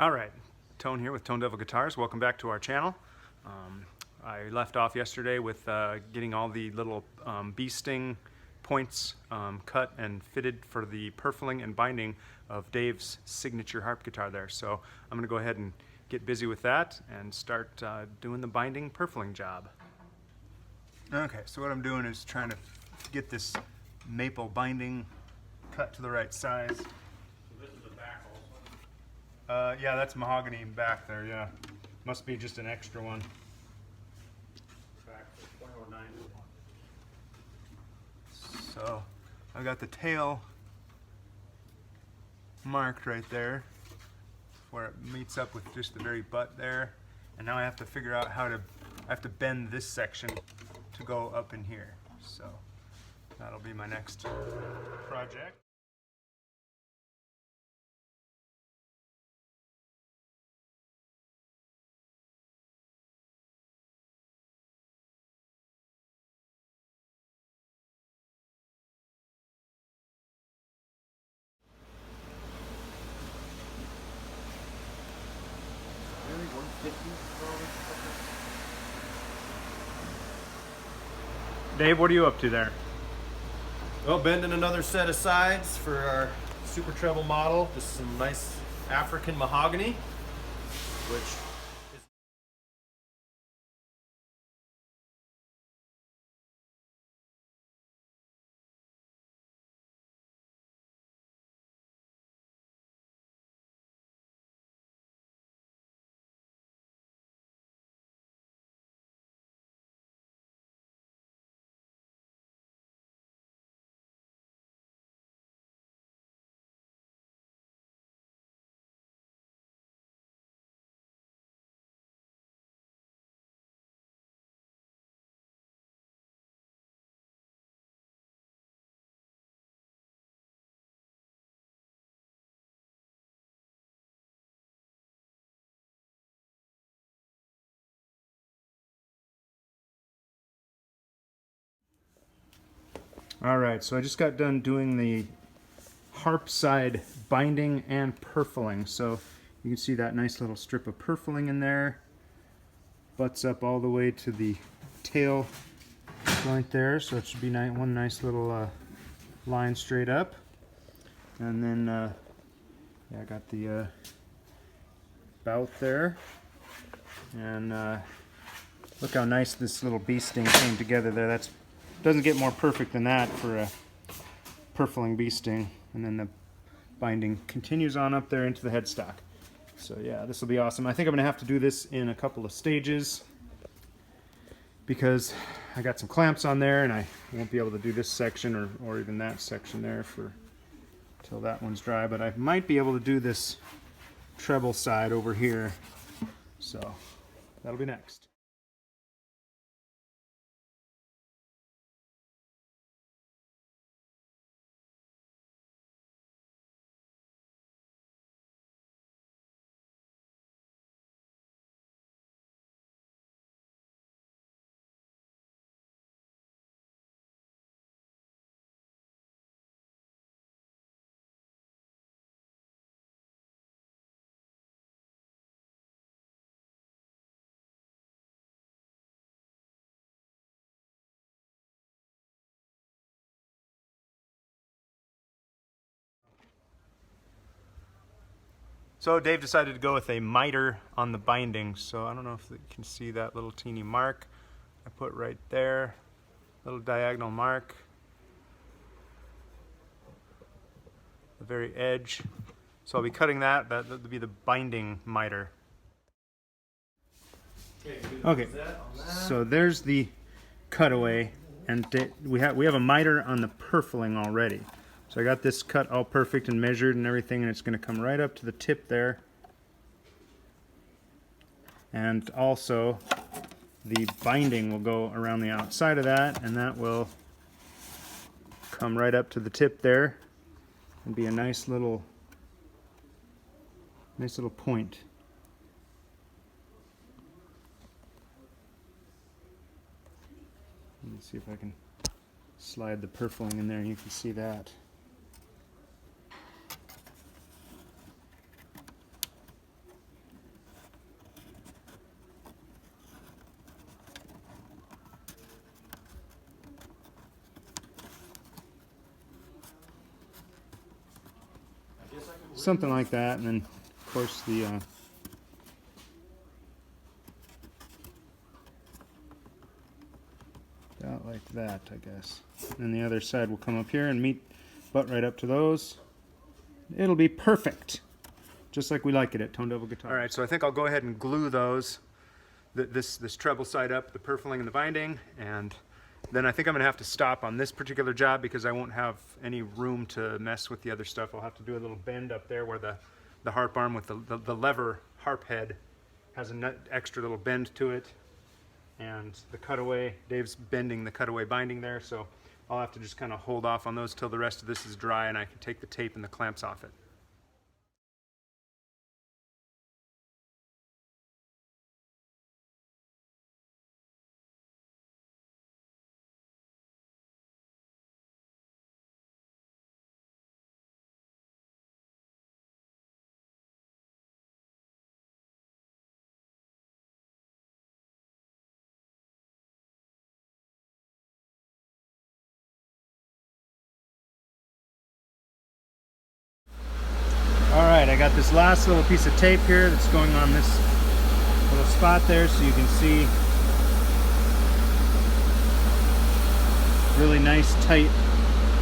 All right, Tone here with Tone Devil Guitars. Welcome back to our channel. I left off yesterday with getting all the little bee sting points cut and fitted for the purfling and binding of Dave's signature harp guitar there. So I'm going to go ahead and get busy with that and start doing the binding purfling job. Okay, so what I'm doing is trying to get this maple binding cut to the right size. Yeah, that's mahogany back there, yeah. Must be just an extra one. So, I've got the tail marked right there, where it meets up with just the very butt there. And now I have to figure out how to, I have to bend this section to go up in here. So, that'll be my next project. Dave, what are you up to there? Well, bending another set of sides for our super treble model. Just some nice African mahogany, which is Alright, so I just got done doing the harp side binding and purfling. So you can see that nice little strip of purfling in there. Butts up all the way to the tail joint there, so it should be one nice little line straight up. And then, yeah, I got the bout there. And look how nice this little bee sting came together there. That's doesn't get more perfect than that for a purfling bee sting. And then the binding continues on up there into the headstock. So yeah, this will be awesome. I think I'm going to have to do this in a couple of stages because I got some clamps on there and I won't be able to do this section or even that section there for till that one's dry. But I might be able to do this treble side over here. So that'll be next. So Dave decided to go with a miter on the binding, so I don't know if you can see that little teeny mark I put right there, little diagonal mark, the very edge. So I'll be cutting that, that'll be the binding miter. Okay, so there's the cutaway, and we have a miter on the purfling already. So I got this cut all perfect and measured and everything, and it's going to come right up to the tip there. And also, the binding will go around the outside of that, and that will come right up to the tip there and be a nice little point. Let me see if I can slide the purfling in there and you can see that. something like that, and then of course the out like that, I guess. And the other side will come up here and butt right up to those. It'll be perfect, just like we like it at Tone Devil Guitar. All right, so I think I'll go ahead and glue those, this treble side up, the purfling and the binding, and then I think I'm gonna have to stop on this particular job because I won't have any room to mess with the other stuff. I'll have to do a little bend up there where the harp arm with the lever harp head has an extra little bend to it. And the cutaway, Dave's bending the cutaway binding there, so I'll have to just kind of hold off on those till the rest of this is dry and I can take the tape and the clamps off it. Alright, I got this last little piece of tape here that's going on this little spot there so you can see really nice tight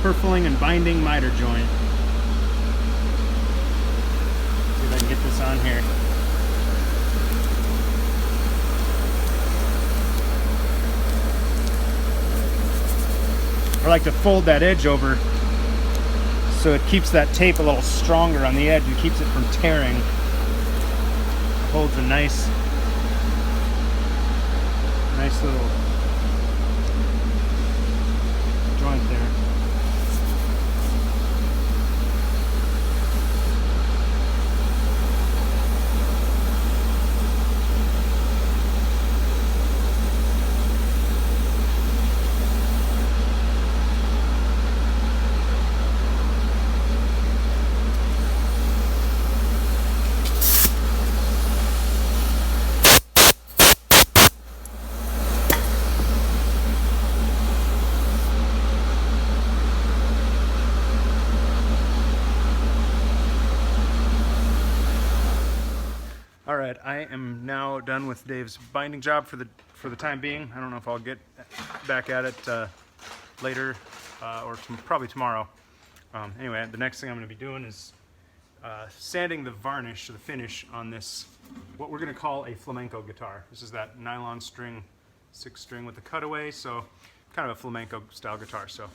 purfling and binding miter joint. See if I can get this on here. I like to fold that edge over so it keeps that tape a little stronger on the edge and keeps it from tearing. It holds a nice little joint there. Alright, I am now done with Dave's binding job for the time being. I don't know if I'll get back at it later or probably tomorrow. Anyway, the next thing I'm going to be doing is sanding the varnish, or the finish, on this, what we're going to call a flamenco guitar. This is that nylon string, 6-string with the cutaway, so kind of a flamenco style guitar. So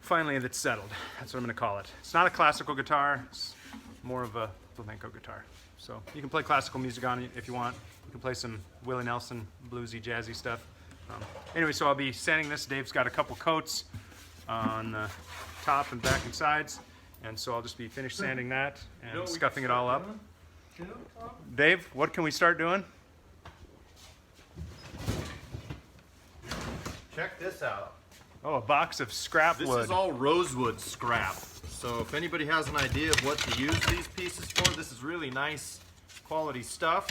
finally it's settled. That's what I'm going to call it. It's not a classical guitar, it's more of a flamenco guitar. So you can play classical music on it if you want. You can play some Willie Nelson, bluesy, jazzy stuff. Anyway, so I'll be sanding this. Dave's got a couple coats on the top and back and sides, and so I'll just be finished sanding that and scuffing it all up. Dave, what can we start doing? Check this out. Oh, a box of scrap wood. This is all rosewood scrap. So if anybody has an idea of what to use these pieces for, this is really nice quality stuff.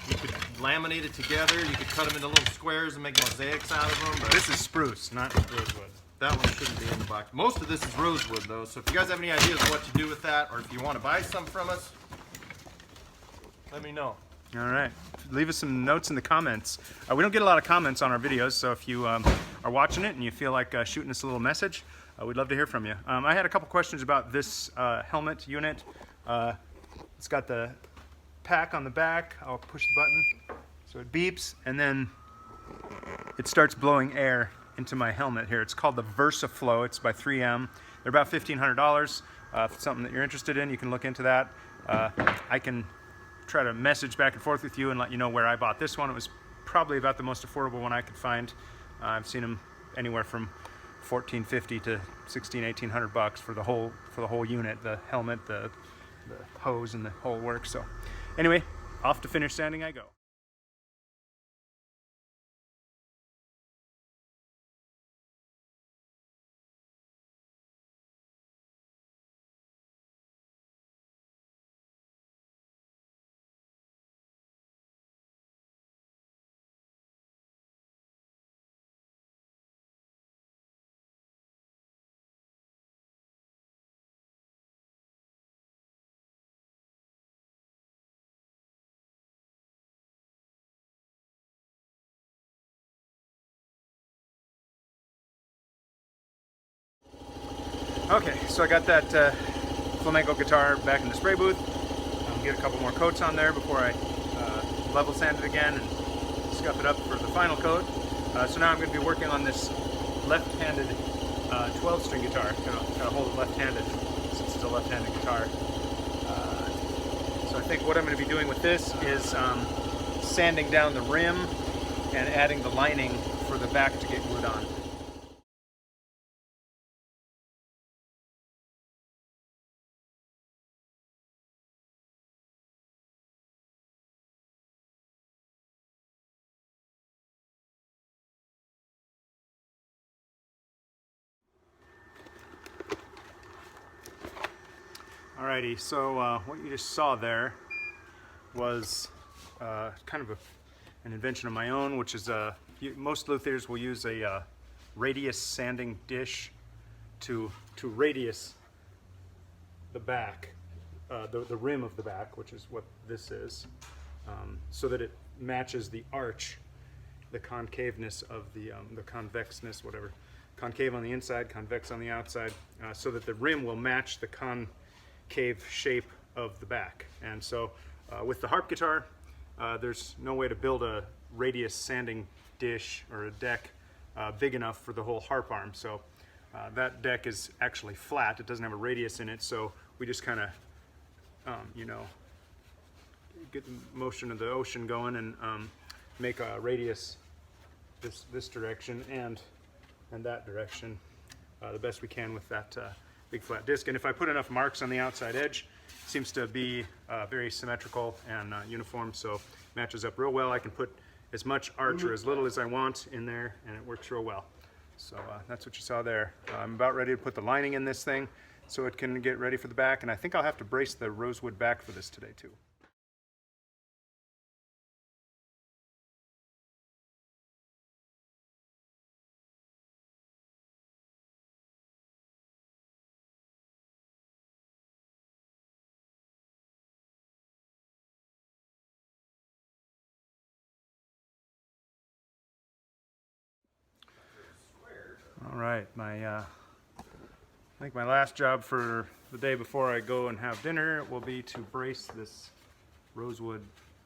You could laminate it together, you could cut them into little squares and make mosaics out of them. But this is spruce, not rosewood. That one shouldn't be in the box. Most of this is rosewood though, so if you guys have any ideas of what to do with that, or if you want to buy some from us, let me know. All right, leave us some notes in the comments. We don't get a lot of comments on our videos, so if you are watching it and you feel like shooting us a little message, we'd love to hear from you. I had a couple questions about this helmet unit. It's got the pack on the back. I'll push the button so it beeps, and then it starts blowing air into my helmet here. It's called the VersaFlow. It's by 3M. They're about $1,500. If it's something that you're interested in, you can look into that. I can try to message back and forth with you and let you know where I bought this one. It was probably about the most affordable one I could find. I've seen them anywhere from $1,450 to $1,600, $1,800 for the whole unit, the helmet, the hose, and the whole works. So anyway, off to finish sanding I go. Okay, so I got that flamenco guitar back in the spray booth. Get a couple more coats on there before I level sand it again and scuff it up for the final coat. So now I'm going to be working on this left-handed 12-string guitar. Gotta hold it left-handed since it's a left-handed guitar. So I think what I'm going to be doing with this is sanding down the rim and adding the lining for the back to get glued on. Alrighty, so what you just saw there was kind of an invention of my own, which is most luthiers will use a radius sanding dish to radius the back, the rim of the back, which is what this is, so that it matches the arch, the concaveness of the convexness, whatever. Concave on the inside, convex on the outside, so that the rim will match the concave shape of the back. And so with the harp guitar, there's no way to build a radius sanding dish or a deck big enough for the whole harp arm. So that deck is actually flat. It doesn't have a radius in it, so we just kind of, you know, get the motion of the ocean going and make a radius this direction and that direction the best we can with that big flat disc. And if I put enough marks on the outside edge, it seems to be very symmetrical and uniform, so matches up real well. I can put as much arch or as little as I want in there, and it works real well. So that's what you saw there. I'm about ready to put the lining in this thing so it can get ready for the back, and I think I'll have to brace the rosewood back for this today too. All right, I think my last job for the day before I go and have dinner will be to brace this rosewood,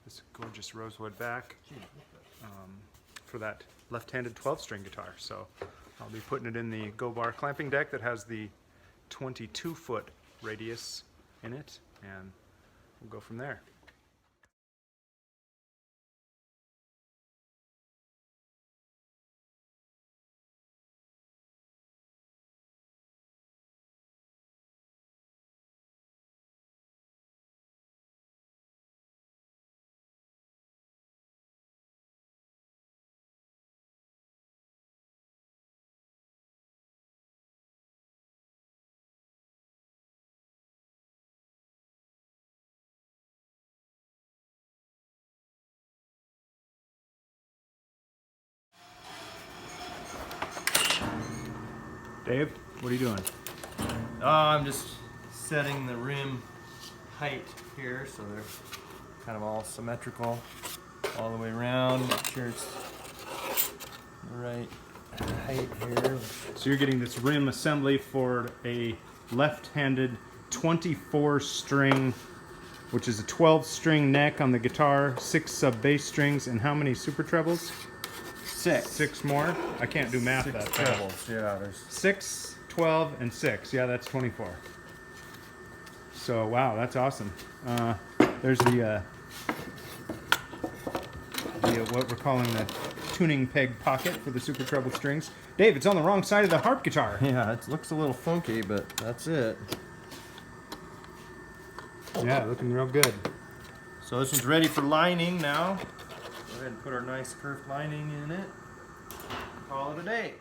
this gorgeous rosewood back for that left-handed 12-string guitar. So I'll be putting it in the Go Bar clamping deck that has the 22-foot radius in it, and we'll go from there. Dave, what are you doing? I'm just setting the rim height here so they're kind of all symmetrical all the way around. Make sure it's the right height here. So you're getting this rim assembly for a left-handed 24-string, which is a 12-string neck on the guitar, 6 sub-bass strings, and how many super trebles? 6. 6 more? I can't do math 6 that trebles. fast. Yeah, there's 6, 12, and 6. Yeah, that's 24. So, wow, that's awesome. There's the what we're calling the tuning peg pocket for the super treble strings. Dave, it's on the wrong side of the harp guitar. Yeah, it looks a little funky, but that's it. Yeah, looking real good. So this one's ready for lining now. Go ahead and put our nice curved lining in it. Call it a day.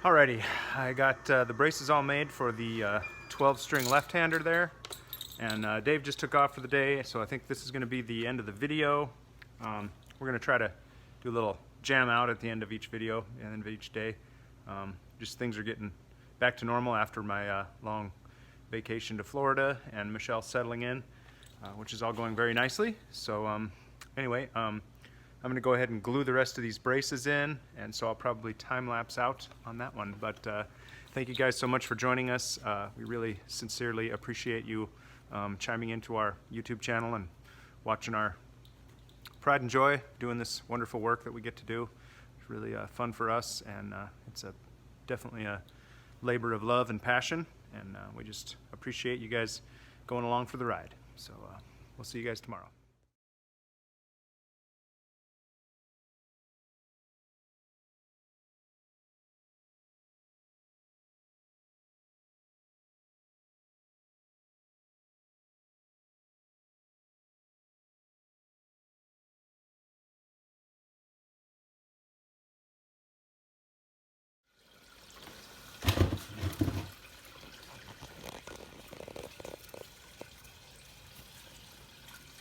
Alrighty, I got the braces all made for the 12-string left-hander there. And Dave just took off for the day, so I think this is going to be the end of the video. We're going to try to do a little jam out at the end of each video and end of each day. Just things are getting back to normal after my long vacation to Florida and Michelle settling in, which is all going very nicely. So anyway, I'm going to go ahead and glue the rest of these braces in, and so I'll probably time-lapse out on that one. But thank you guys so much for joining us. We really sincerely appreciate you chiming into our YouTube channel and watching our pride and joy doing this wonderful work that we get to do. It's really fun for us, and it's definitely a labor of love and passion, and we just appreciate you guys going along for the ride. So we'll see you guys tomorrow.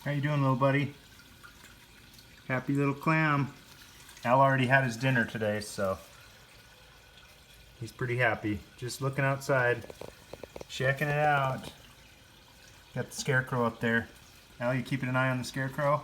How you doing, little buddy? Happy little clam. Al already had his dinner today, so he's pretty happy. Just looking outside, checking it out. Got the scarecrow up there. Al, you keeping an eye on the scarecrow?